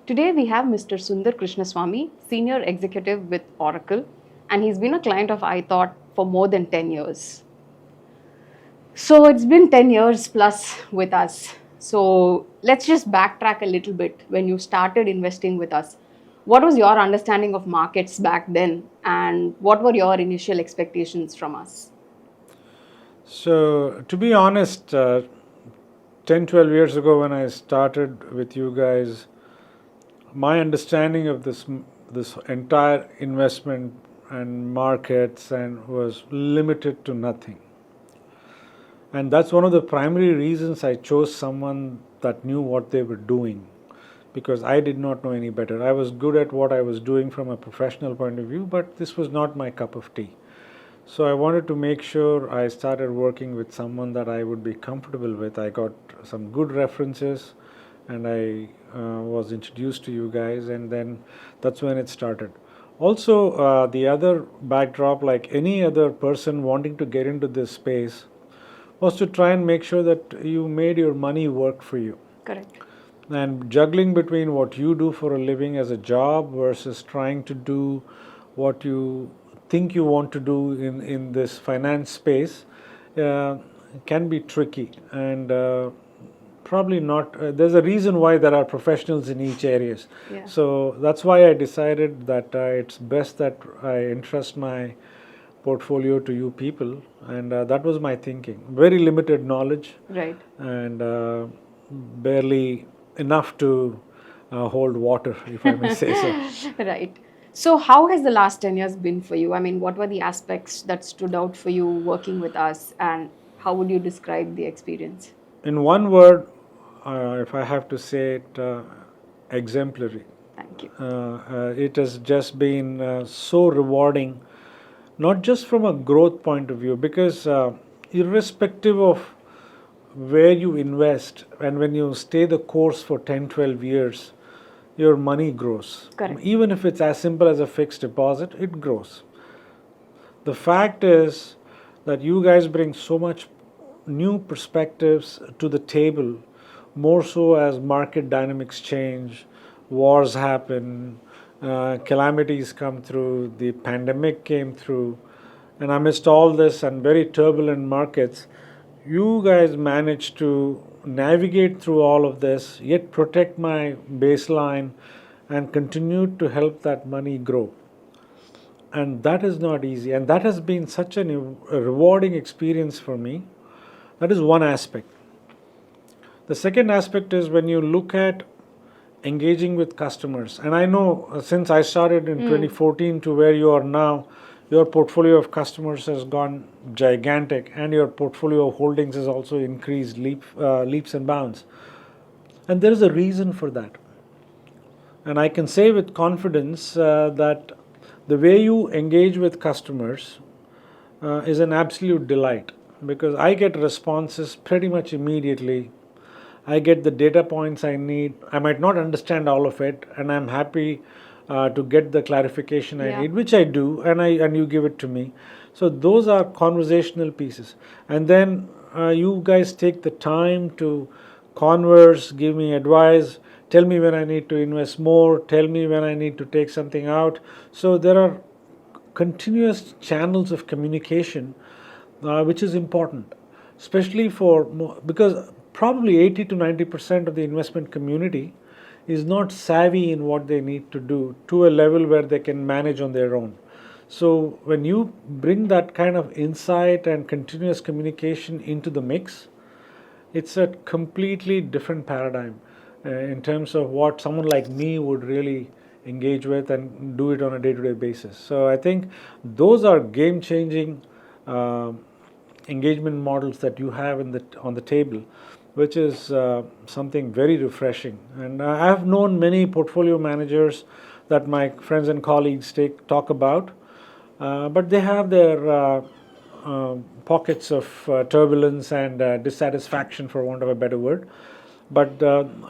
Today we have Mr. Sundar Krishnaswamy, Senior Executive with Oracle, and he's been a client of IThought for more than 10 years. So it's been 10 years plus with us. So let's just backtrack a little bit. When you started investing with us, what was your understanding of markets back then, and what were your initial expectations from us? So, to be honest, 10, 12 years ago when I started with you guys, my understanding of this entire investment and markets and was limited to nothing. And that's one of the primary reasons I chose someone that knew what they were doing, because I did not know any better. I was good at what I was doing from a professional point of view, but this was not my cup of tea. So I wanted to make sure I started working with someone that I would be comfortable with. I got some good references, and I was introduced to you guys, and then that's when it started. Also, the other backdrop, like any other person wanting to get into this space, was to try and make sure that you made your money work for you. Correct. And juggling between what you do for a living as a job versus trying to do what you think you want to do in this finance space uh, can be tricky, and probably not. There's a reason why there are professionals in each areas. Yeah. So that's why I decided that it's best that I entrust my portfolio to you people, and that was my thinking. Very limited knowledge, Right. and barely enough to hold water, if I may say so. Right. So, how has the last 10 years been for you? I mean, what were the aspects that stood out for you working with us, and how would you describe the experience? In one word, if I have to say it, exemplary. Thank you. It has just been so rewarding, not just from a growth point of view, because irrespective of where you invest and when you stay the course for 10, 12 years, your money grows. Correct. Even if it's as simple as a fixed deposit, it grows. The fact is that you guys bring so much new perspectives to the table, more so as market dynamics change, wars happen, calamities come through, the pandemic came through, and amidst all this and very turbulent markets, you guys managed to navigate through all of this, yet protect my baseline and continue to help that money grow. And that is not easy, and that has been such a rewarding experience for me. That is one aspect. The second aspect is when you look at engaging with customers, and I know since I started in 2014 to where you are now, your portfolio of customers has gone gigantic, and your portfolio of holdings has also increased leaps and bounds. And there is a reason for that. And I can say with confidence that the way you engage with customers is an absolute delight, because I get responses pretty much immediately. I get the data points I need. I might not understand all of it, and I'm happy to get the clarification I need, which I do, and you give it to me. So those are conversational pieces, and then you guys take the time to converse, give me advice, tell me when I need to invest more, tell me when I need to take something out. So there are continuous channels of communication, which is important, especially because probably 80 to 90% of the investment community is not savvy in what they need to do to a level where they can manage on their own. So when you bring that kind of insight and continuous communication into the mix, it's a completely different paradigm in terms of what someone like me would really engage with and do it on a day-to-day basis. So I think those are game-changing engagement models that you have on the table, which is something very refreshing. And I have known many portfolio managers that my friends and colleagues talk about, but they have their pockets of turbulence and dissatisfaction, for want of a better word. But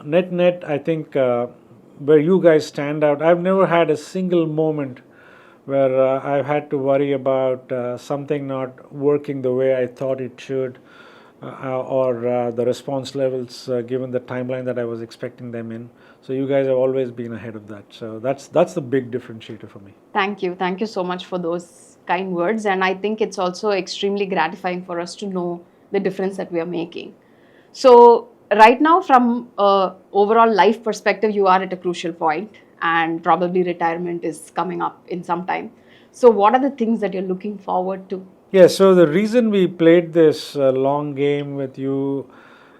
net, I think where you guys stand out, I've never had a single moment where I've had to worry about something not working the way I thought it should. or the response levels given the timeline that I was expecting them in. So you guys have always been ahead of that. So that's the big differentiator for me. Thank you. Thank you so much for those kind words. And I think it's also extremely gratifying for us to know the difference that we are making. So, right now, from a overall life perspective, you are at a crucial point, and probably retirement is coming up in some time. So, what are the things that you're looking forward to? Yeah, so the reason we played this long game with you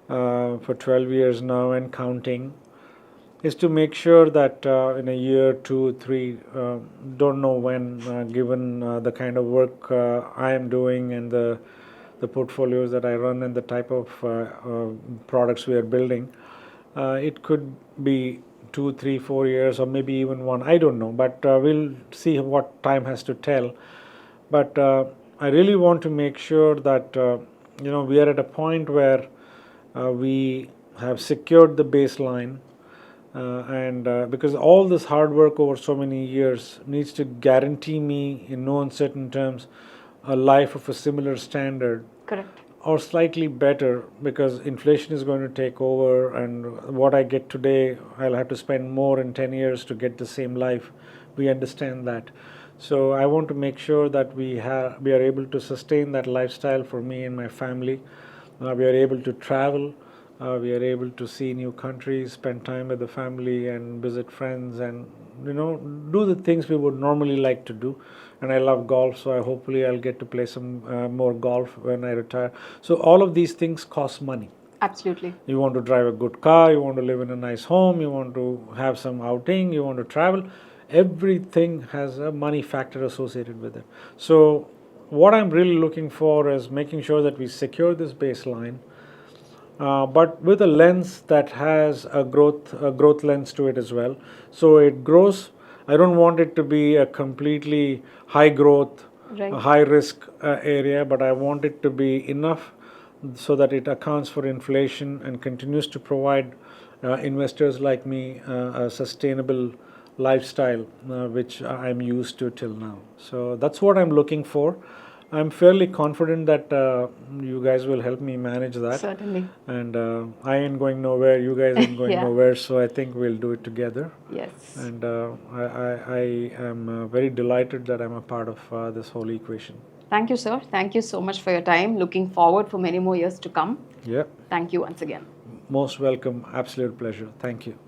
for 12 years now and counting is to make sure that in a year, 2, 3, don't know when, given the kind of work I am doing and the portfolios that I run and the type of products we are building, it could be 2, 3, 4 years, or maybe even one. I don't know, but we'll see what time has to tell. But I really want to make sure that we are at a point where we have secured the baseline, and because all this hard work over so many years needs to guarantee me, in no uncertain terms, a life of a similar standard. Correct. Or slightly better, because inflation is going to take over, and what I get today, I'll have to spend more in 10 years to get the same life. We understand that. So I want to make sure that we are able to sustain that lifestyle for me and my family. We are able to travel. We are able to see new countries, spend time with the family, and visit friends, and do the things we would normally like to do. And I love golf, so hopefully I'll get to play some more golf when I retire. So all of these things cost money. Absolutely. You want to drive a good car, you want to live in a nice home, you want to have some outing, you want to travel. Everything has a money factor associated with it. So what I'm really looking for is making sure that we secure this baseline, but with a lens that has a growth lens to it as well. So it grows. I don't want it to be a completely high growth, Right. high risk area, but I want it to be enough so that it accounts for inflation and continues to provide investors like me a sustainable lifestyle, which I'm used to till now. So that's what I'm looking for. I'm fairly confident that you guys will help me manage that. Certainly. And I ain't going nowhere, you guys ain't going Yeah. nowhere, so I think we'll do it together. Yes. And I am very delighted that I'm a part of this whole equation. Thank you, sir. Thank you so much for your time. Looking forward for many more years to come. Yeah, Thank you once again. most welcome, absolute pleasure. Thank you.